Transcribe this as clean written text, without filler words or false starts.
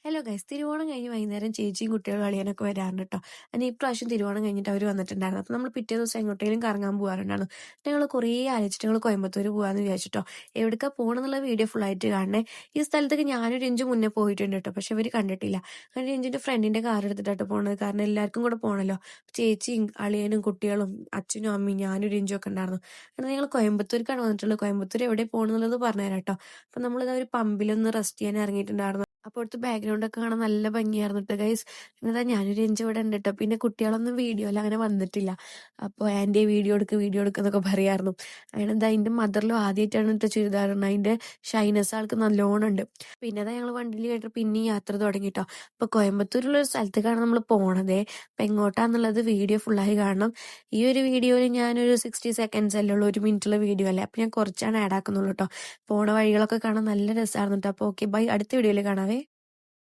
Hello guys, Thiruvonam കഴിഞ്ഞ് വൈകുന്നേരം ചേച്ചിയും കുട്ടികളും കളിയാനൊക്കെ വരാറുണ്ട് കേട്ടോ. അതിന് ഇപ്രാവശ്യം തിരുവോണം കഴിഞ്ഞിട്ട് അവർ വന്നിട്ടുണ്ടായിരുന്നു. അപ്പോൾ നമ്മൾ പിറ്റേ ദിവസം എങ്ങോട്ടെങ്കിലും കറങ്ങാൻ പോകാറുണ്ടായിരുന്നു. ഞങ്ങൾ കുറേ ആലോചിച്ചിട്ട് ഞങ്ങൾ കോയമ്പത്തൂർ പോകാമെന്ന് വിചാരിച്ചിട്ടോ. എവിടേക്കാ പോകണമെന്നുള്ള വീഡിയോ ഫുള്ളായിട്ട് കാണണേ. ഈ സ്ഥലത്തേക്ക് ഞാനൊരു ഇഞ്ച് മുന്നേ പോയിട്ടുണ്ട് കേട്ടോ, പക്ഷെ ഇവർ കണ്ടിട്ടില്ല. കാരണം ഇഞ്ചിൻ്റെ ഫ്രണ്ടിൻ്റെ കാർ എടുത്തിട്ടാട്ടോ പോകണത്, കാരണം എല്ലാവർക്കും കൂടെ പോകണമല്ലോ. ചേച്ചിയും അളിയനും കുട്ടികളും അച്ഛനും അമ്മയും ഞാനൊരു ഇഞ്ചും ഒക്കെ ഉണ്ടായിരുന്നു. കാരണം ഞങ്ങൾ കോയമ്പത്തൂർക്കാണ് വന്നിട്ടുള്ളത്. കോയമ്പത്തൂർ എവിടെ പോകണമെന്നുള്ളത് പറഞ്ഞുതരാം കേട്ടോ. അപ്പം നമ്മളിത് ഒരു പമ്പിലൊന്ന് റെസ്റ്റ് ചെയ്യാൻ ഇറങ്ങിയിട്ടുണ്ടായിരുന്നു. അപ്പോൾ അവിടുത്തെ ബാക്ക്ഗ്രൗണ്ട് ഒക്കെ കാണാൻ നല്ല ഭംഗിയായിരുന്നു കേട്ടോ ഗൈസ്. എന്നതാ ഞാനൊരു ഇഞ്ച് ഇവിടെ ഉണ്ട് കേട്ടോ. പിന്നെ കുട്ടികളൊന്നും വീഡിയോയിൽ അങ്ങനെ വന്നിട്ടില്ല. അപ്പോൾ ആൻറ്റി വീഡിയോ എടുക്കുക എന്നൊക്കെ പറയായിരുന്നു. അങ്ങനെ എന്താ അതിൻ്റെ മദറിലും ആദ്യമായിട്ടാണ് കേട്ടോ ചുരിദാറുണ്ട്. അതിൻ്റെ ഷൈനസ് ആൾക്ക് നല്ലോണം ഉണ്ട്. പിന്നെ അതാ ഞങ്ങൾ വണ്ടിയിൽ കേട്ടോ പിന്നെ യാത്ര തുടങ്ങി കേട്ടോ. അപ്പോൾ കോയമ്പത്തൂരുള്ള ഒരു സ്ഥലത്തേക്കാണ് നമ്മൾ പോണതേ. അപ്പം എങ്ങോട്ടാന്നുള്ളത് വീഡിയോ ഫുള്ളായി കാണണം. ഈ ഒരു വീഡിയോയിൽ ഞാനൊരു 60 സെക്കൻഡ്സ് അല്ലേ ഉള്ളൂ, 1 മിനിറ്റുള്ള വീഡിയോ അല്ലേ. അപ്പം ഞാൻ കുറച്ചാണ് ആഡ് ആക്കുന്നുള്ളൂ കേട്ടോ. പോണ വഴികളൊക്കെ കാണാൻ നല്ല രസമായിരുന്നു കേട്ടോ. അപ്പോൾ ഓക്കെ ബൈ, അടുത്ത വീഡിയോയിൽ കാണാവേ.